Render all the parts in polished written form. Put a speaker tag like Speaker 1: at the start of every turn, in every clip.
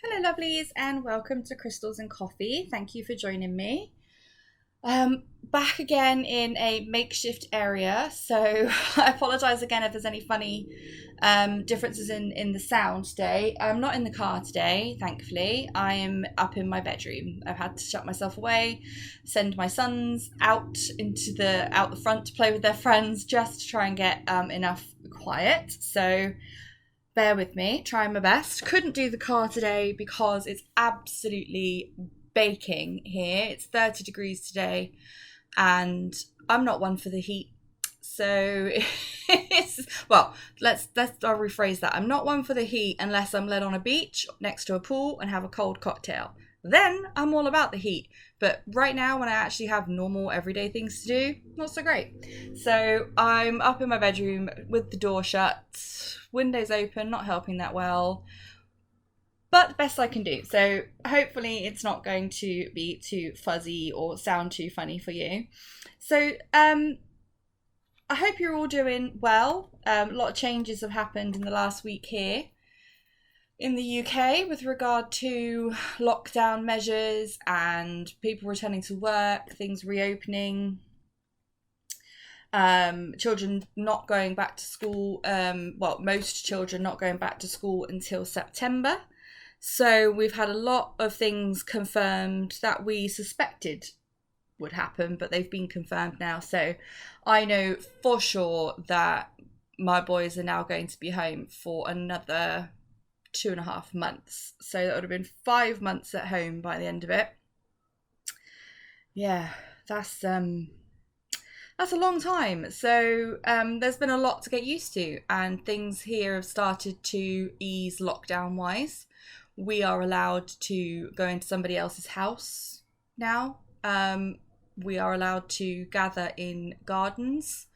Speaker 1: Hello, lovelies, and welcome to Crystals and Coffee. Thank you for joining me. Back again in a makeshift area, so I apologise again if there's any funny differences in the sound today. I'm not in the car today, thankfully. I am up in my bedroom. I've had to shut myself away, send my sons out the front to play with their friends, just to try and get enough quiet. So bear with me, trying my best. Couldn't do the car today because it's absolutely baking here. It's 30 degrees today, and I'm not one for the heat. So I'll rephrase that. I'm not one for the heat unless I'm led on a beach next to a pool and have a cold cocktail. Then I'm all about the heat. But right now, when I actually have normal everyday things to do, not so great. So I'm up in my bedroom with the door shut, windows open, not helping that well, but the best I can do. So hopefully it's not going to be too fuzzy or sound too funny for you. So I hope you're all doing well. A lot of changes have happened in the last week here in the UK with regard to lockdown measures and people returning to work, things reopening, children not going back to school. Most children not going back to school until September. So we've had a lot of things confirmed that we suspected would happen, but they've been confirmed now. So I know for sure that my boys are now going to be home for another 2.5 months. So that would have been 5 months at home by the end of it. Yeah, that's a long time. So there's been a lot to get used to, and things here have started to ease lockdown wise. We are allowed to go into somebody else's house now. We are allowed to gather in gardens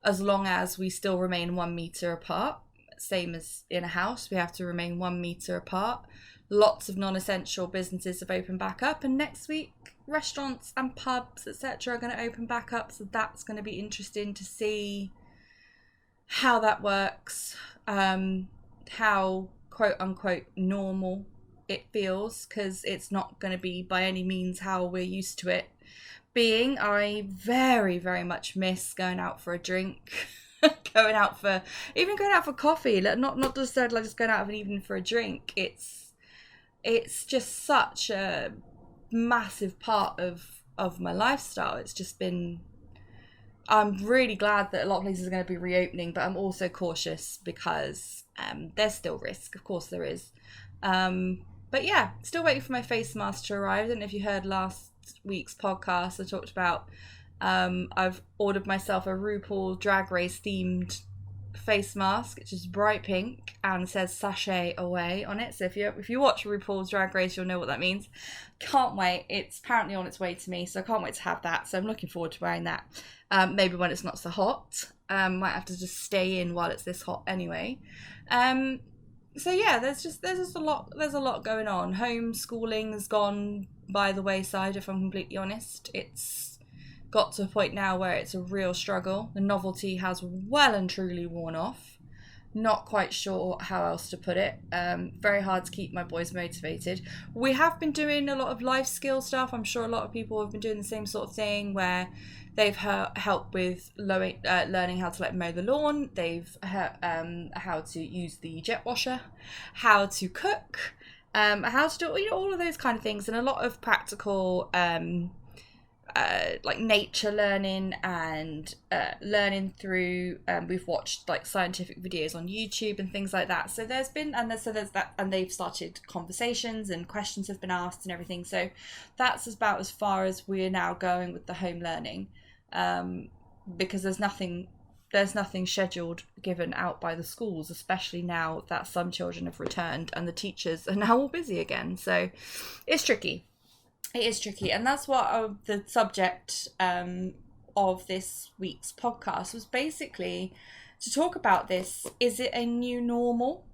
Speaker 1: as long as we still remain 1 meter apart. Same as in a house, we have to remain 1 meter apart. Lots of non-essential businesses have opened back up, and next week restaurants and pubs, etc., are going to open back up. So that's going to be interesting to see how that works, how quote unquote normal it feels, because it's not going to be by any means how we're used to it being. I very, very much miss going out for a drink. going out for coffee, not just said like just going out of an evening for a drink. It's just such a massive part of my lifestyle. It's just been, I'm really glad that a lot of places are going to be reopening, but I'm also cautious because there's still risk. Of course there is. But yeah, still waiting for my face mask to arrive. I don't know if you heard last week's podcast. I talked about I've ordered myself a RuPaul Drag Race themed face mask, which is bright pink and says "sachet away" on it. So if you watch RuPaul's Drag Race, you'll know what that means. Can't wait. It's apparently on its way to me, so I can't wait to have that. So I'm looking forward to wearing that. Maybe when it's not so hot. Might have to just stay in while it's this hot anyway. So yeah, there's a lot going on. Homeschooling has gone by the wayside, if I'm completely honest. It's got to a point now where it's a real struggle. The novelty has well and truly worn off. Not quite sure how else to put it. Very hard to keep my boys motivated. We have been doing a lot of life skill stuff. I'm sure a lot of people have been doing the same sort of thing where they've helped with learning how to mow the lawn. They've how to use the jet washer, how to cook, how to do all of those kind of things, and a lot of practical nature learning and learning through we've watched scientific videos on YouTube and things like that. So there's that, and they've started conversations and questions have been asked and everything. So that's about as far as we're now going with the home learning, because there's nothing scheduled given out by the schools, especially now that some children have returned and the teachers are now all busy again. So it's tricky. It is tricky, and that's what the subject of this week's podcast was, basically to talk about this. Is it a new normal?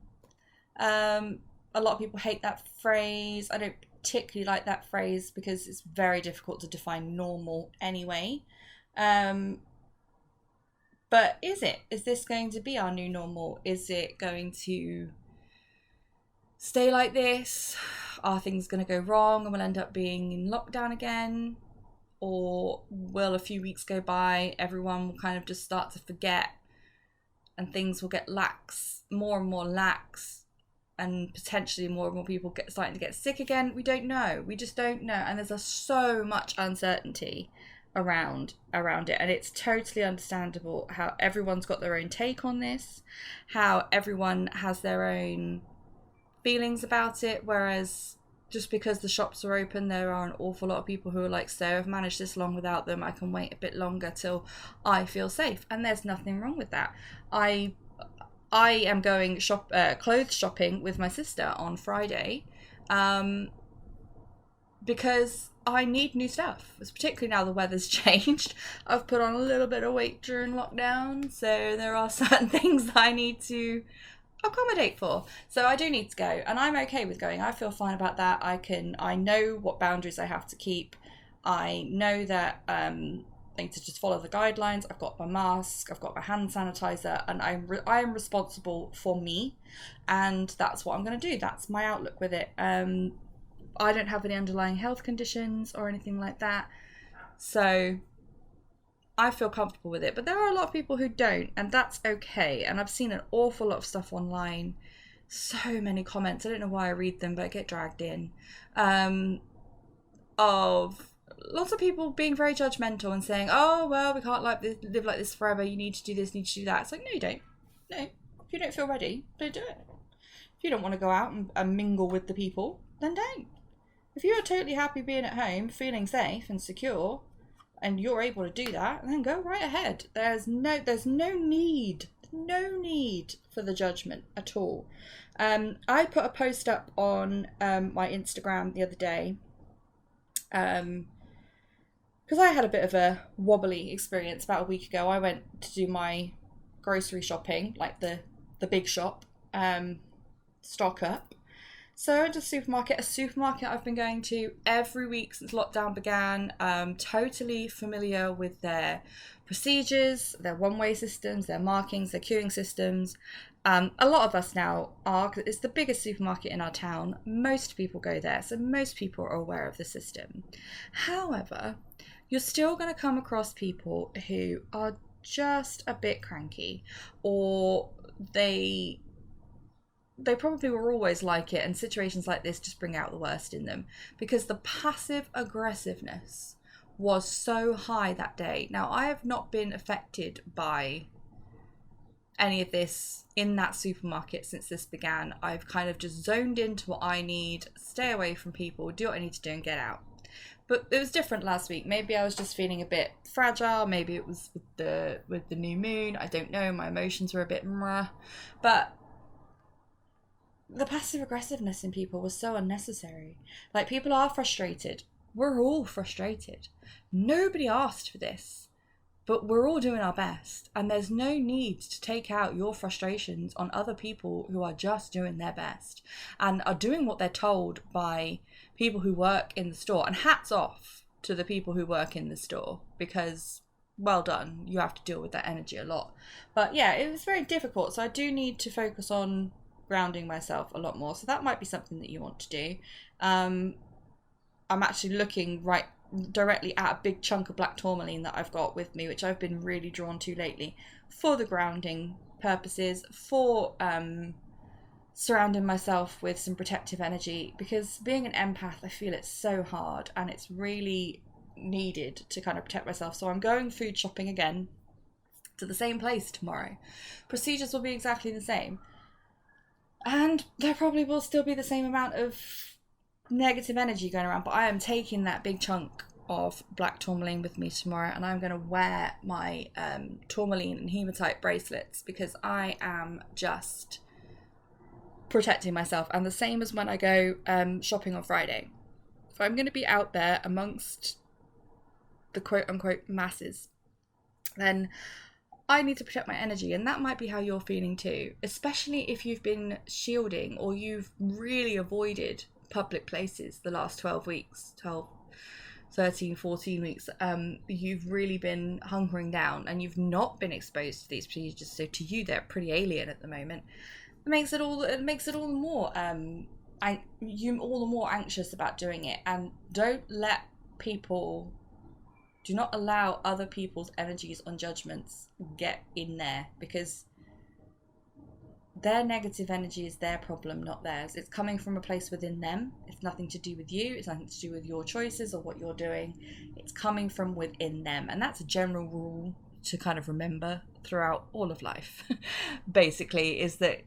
Speaker 1: A lot of people hate that phrase. I don't particularly like that phrase because it's very difficult to define normal anyway. But is it? Is this going to be our new normal? Is it going to stay like this? are things going to go wrong and we'll end up being in lockdown again? Or will a few weeks go by, everyone will kind of just start to forget and things will get more and more lax, and potentially more and more people starting to get sick again? We don't know. We just don't know. And there's so much uncertainty around it, and it's totally understandable how everyone's got their own take on this, how everyone has their own feelings about it, whereas just because the shops are open, there are an awful lot of people who are like, so I've managed this long without them, I can wait a bit longer till I feel safe. And there's nothing wrong with that. I am going clothes shopping with my sister on Friday, because I need new stuff. It's particularly now the weather's changed. I've put on a little bit of weight during lockdown, so there are certain things that I need to accommodate for. So I do need to go, and I'm okay with going. I feel fine about that. I know what boundaries I have to keep. I know that I need to just follow the guidelines. I've got my mask, I've got my hand sanitizer, and I am responsible for me, and that's what I'm going to do. That's my outlook with it. I don't have any underlying health conditions or anything like that, so I feel comfortable with it. But there are a lot of people who don't, and that's okay. And I've seen an awful lot of stuff online, so many comments, I don't know why I read them, but I get dragged in, of lots of people being very judgmental and saying, oh well, we can't live like this forever, you need to do this, you need to do that. It's like, no, you don't. No, if you don't feel ready, don't do it. If you don't want to go out and mingle with the people, then don't. If you're totally happy being at home, feeling safe and secure, and you're able to do that, then go right ahead. There's no need for the judgment at all. I put a post up on my Instagram the other day, because I had a bit of a wobbly experience about a week ago. I went to do my grocery shopping, like the big shop, stock up. So I went to a supermarket I've been going to every week since lockdown began. Totally familiar with their procedures, their one-way systems, their markings, their queuing systems. A lot of us now are, because it's the biggest supermarket in our town. Most people go there, so most people are aware of the system. However, you're still going to come across people who are just a bit cranky, or they probably were always like it, and situations like this just bring out the worst in them, because the passive aggressiveness was so high that day. Now, I have not been affected by any of this in that supermarket since this began. I've kind of just zoned into what I need, stay away from people, do what I need to do, and get out. But it was different last week. Maybe I was just feeling a bit fragile. Maybe it was with the new moon. I don't know. My emotions were a bit but the passive aggressiveness in people was so unnecessary. Like, people are frustrated. We're all frustrated. Nobody asked for this, but we're all doing our best. And there's no need to take out your frustrations on other people who are just doing their best and are doing what they're told by people who work in the store. And hats off to the people who work in the store, because well done. You have to deal with that energy a lot. But yeah, it was very difficult. So I do need to focus on grounding myself a lot more. So that might be something that you want to do. I'm actually looking right directly at a big chunk of black tourmaline that I've got with me, which I've been really drawn to lately for the grounding purposes, for surrounding myself with some protective energy, because being an empath, I feel it's so hard and it's really needed to kind of protect myself. So I'm going food shopping again to the same place tomorrow. Procedures will be exactly the same. And there probably will still be the same amount of negative energy going around, but I am taking that big chunk of black tourmaline with me tomorrow, and I'm going to wear my tourmaline and hematite bracelets, because I am just protecting myself. And the same as when I go shopping on Friday. If I'm going to be out there amongst the quote-unquote masses, then I need to protect my energy, and that might be how you're feeling too, especially if you've been shielding or you've really avoided public places the last 12 weeks, 13, 14 weeks. You've really been hunkering down and you've not been exposed to these procedures, so to you they're pretty alien at the moment. It makes it all the more you all the more anxious about doing it. And do not allow other people's energies on judgments get in there, because their negative energy is their problem, not theirs. It's coming from a place within them. It's nothing to do with you. It's nothing to do with your choices or what you're doing. It's coming from within them. And that's a general rule to kind of remember throughout all of life, basically, is that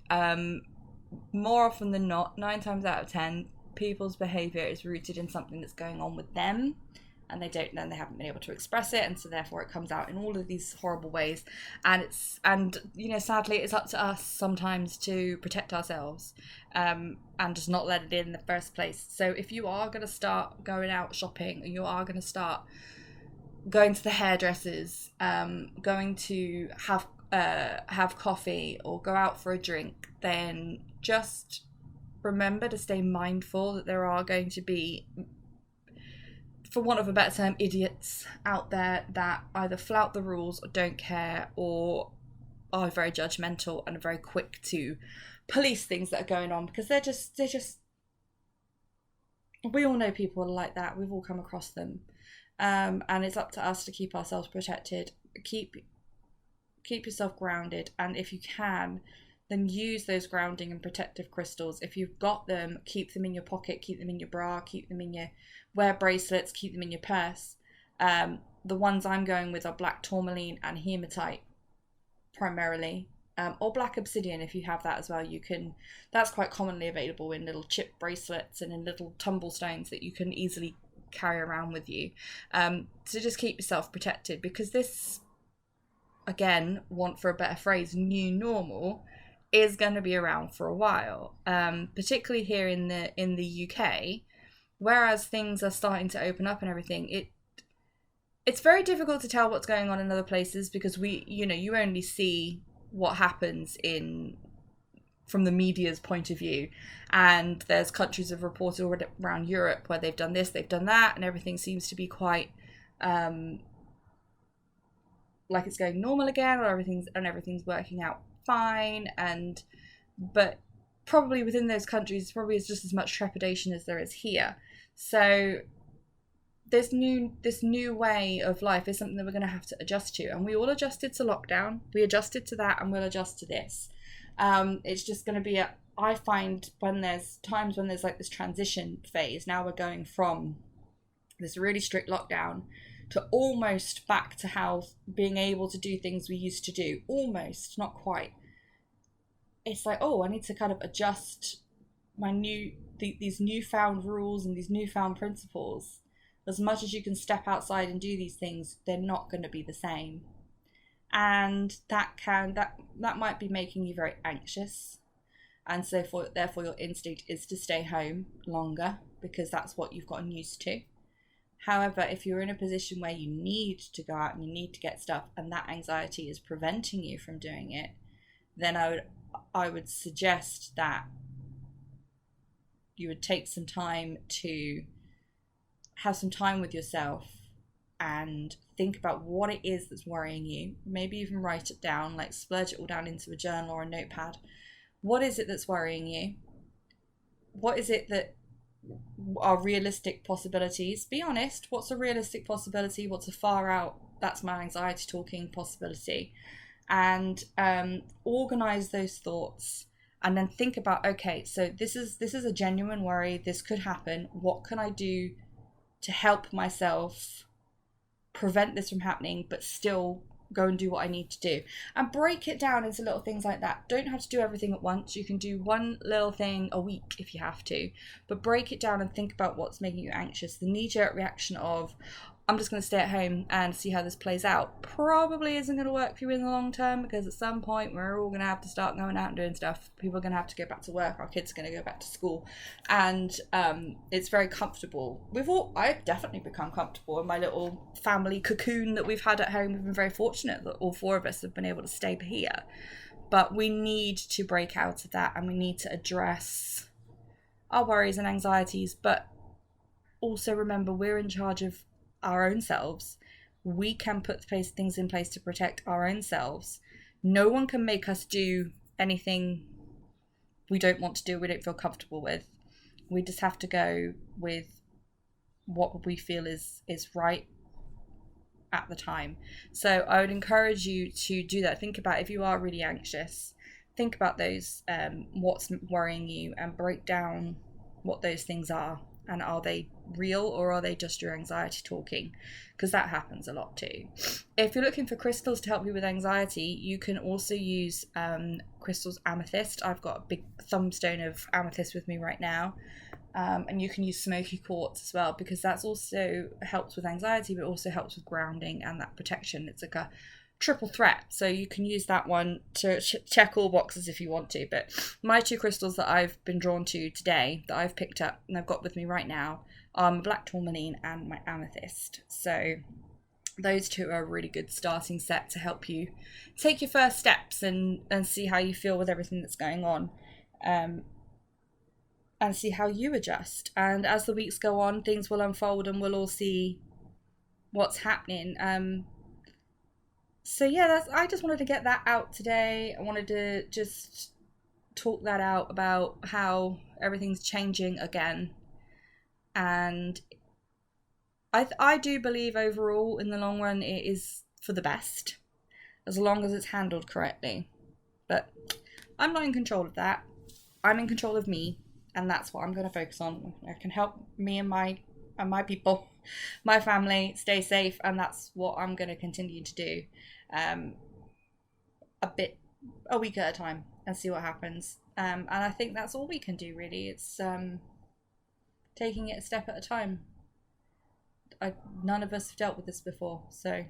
Speaker 1: more often than not, 9 times out of 10, people's behavior is rooted in something that's going on with them, and they haven't been able to express it, and so therefore it comes out in all of these horrible ways. And sadly, it's up to us sometimes to protect ourselves, and just not let it in the first place. So if you are going to start going out shopping, and you are going to start going to the hairdressers, going to have coffee or go out for a drink, then just remember to stay mindful that there are going to be, for want of a better term, idiots out there that either flout the rules or don't care, or are very judgmental and are very quick to police things that are going on, because they're just we all know people like that. We've all come across them. And it's up to us to keep ourselves protected. Keep yourself grounded, and if you can, then use those grounding and protective crystals. If you've got them, keep them in your pocket, keep them in your bra, keep them in your wear bracelets, keep them in your purse. The ones I'm going with are black tourmaline and hematite primarily, or black obsidian if you have that as well. That's quite commonly available in little chip bracelets and in little tumble stones that you can easily carry around with you. So just keep yourself protected, because this, again, want for a better phrase, new normal is going to be around for a while, particularly here in the UK, whereas things are starting to open up and everything. It's very difficult to tell what's going on in other places, because you only see what happens from the media's point of view, and there's countries have reported around Europe where they've done this, they've done that, and everything seems to be quite like it's going normal again, or everything's working out fine. But probably within those countries probably is just as much trepidation as there is here. So this new way of life is something that we're going to have to adjust to, and we all adjusted to lockdown, we adjusted to that, and we'll adjust to this. It's just going to be I find when there's times when there's like this transition phase, now we're going from this really strict lockdown to almost back to how being able to do things we used to do, almost, not quite. It's like, I need to kind of adjust these newfound rules and these newfound principles. As much as you can step outside and do these things, they're not going to be the same. And that might be making you very anxious. And so therefore your instinct is to stay home longer, because that's what you've gotten used to. However, if you're in a position where you need to go out and you need to get stuff, and that anxiety is preventing you from doing it, then I would suggest that you would take some time to have some time with yourself and think about what it is that's worrying you. Maybe even write it down, like splurge it all down into a journal or a notepad. What is it that's worrying you? What is it that are realistic possibilities? Be honest. What's a realistic possibility? What's a far out, that's my anxiety talking, possibility? And organize those thoughts, and then think about, okay, so this is a genuine worry, this could happen. What can I do to help myself prevent this from happening, but still go and do what I need to do? And break it down into little things like that. Don't have to do everything at once. You can do one little thing a week if you have to, but break it down and think about what's making you anxious. The knee-jerk reaction of, I'm just going to stay at home and see how this plays out, probably isn't going to work for you in the long term, because at some point we're all going to have to start going out and doing stuff. People are going to have to go back to work. Our kids are going to go back to school. And it's very comfortable. I've definitely become comfortable in my little family cocoon that we've had at home. We've been very fortunate that all 4 of us have been able to stay here. But we need to break out of that, and we need to address our worries and anxieties. But also remember, we're in charge of our own selves. We can put things in place to protect our own selves. No one can make us do anything we don't want to do, we don't feel comfortable with. We just have to go with what we feel is right at the time. So I would encourage you to do that. Think about, if you are really anxious, think about those, what's worrying you, and break down what those things are, and are they real or are they just your anxiety talking? Because that happens a lot too. If you're looking for crystals to help you with anxiety, you can also use crystals amethyst. I've got a big thumbstone of amethyst with me right now. And you can use smoky quartz as well, because that's also helps with anxiety, but also helps with grounding and that protection. It's like a triple threat, so you can use that one to check all boxes if you want to. But my two crystals that I've been drawn to today, that I've picked up and I've got with me right now, are my black tourmaline and my amethyst. So those two are a really good starting set to help you take your first steps and see how you feel with everything that's going on. And see how you adjust. And as the weeks go on, things will unfold and we'll all see what's happening. So yeah, I just wanted to get that out today. I wanted to just talk that out about how everything's changing again. And I do believe overall, in the long run, it is for the best, as long as it's handled correctly. But I'm not in control of that. I'm in control of me. And that's what I'm going to focus on. I can help me and my people, my family, stay safe, and that's what I'm going to continue to do, a week at a time, and see what happens. And I think that's all we can do, really. It's taking it a step at a time. None of us have dealt with this before, so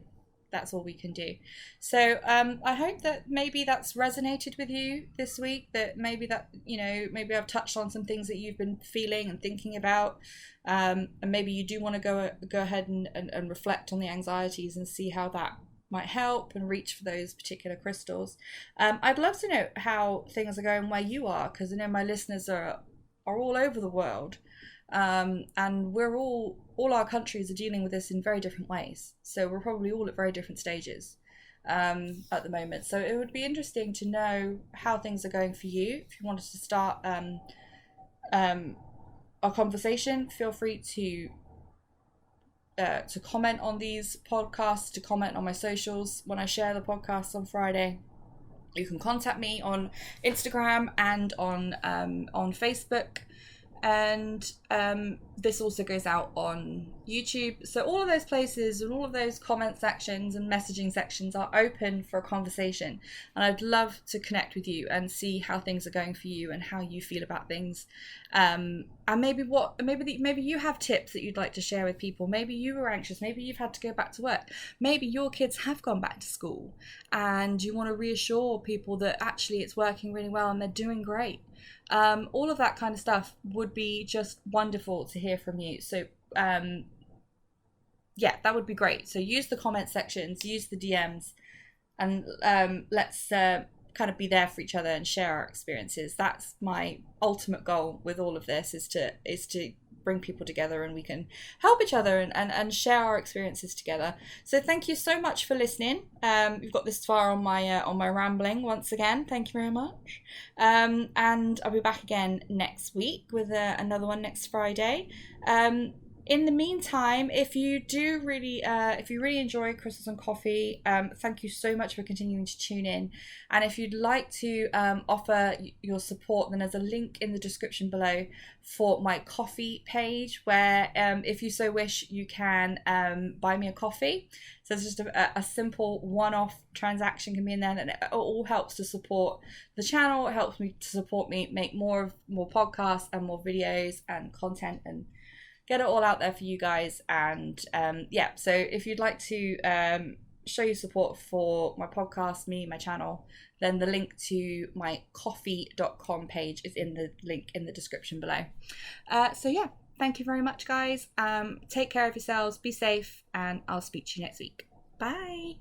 Speaker 1: that's all we can do. So I hope that maybe that's resonated with you this week, that maybe I've touched on some things that you've been feeling and thinking about, and maybe you do want to go ahead and reflect on the anxieties and see how that might help and reach for those particular crystals. I'd love to know how things are going where you are, because I know my listeners are all over the world. And we're all our countries are dealing with this in very different ways, so we're probably all at very different stages at the moment. So it would be interesting to know how things are going for you. If you wanted to start a conversation, feel free to comment on these podcasts, to comment on my socials when I share the podcasts on Friday. You can contact me on Instagram and on Facebook. And this also goes out on YouTube. So all of those places and all of those comment sections and messaging sections are open for a conversation. And I'd love to connect with you and see how things are going for you and how you feel about things. And maybe you have tips that you'd like to share with people. Maybe you were anxious. Maybe you've had to go back to work. Maybe your kids have gone back to school and you want to reassure people that actually it's working really well and they're doing great. All of that kind of stuff would be just wonderful to hear from you. So yeah, that would be great. So use the comment sections, use the DMs, and let's kind of be there for each other and share our experiences. That's my ultimate goal with all of this, is to bring people together and we can help each other and share our experiences together. So thank you so much for listening. You've got this far on my rambling once again. Thank you very much. And I'll be back again next week with another one next Friday. In the meantime, if you really enjoy Crystals and Coffee, thank you so much for continuing to tune in. And if you'd like to offer your support, then there's a link in the description below for my coffee page, where if you so wish, you can buy me a coffee. So it's just a simple one-off transaction can be in there, and it all helps to support the channel. It helps me to support me make more podcasts and more videos and content and get it all out there for you guys. And yeah, so if you'd like to show your support for my podcast, my channel, then the link to my ko-fi.com page is in the link in the description below. So yeah, thank you very much, guys. Take care of yourselves, be safe, and I'll speak to you next week. Bye.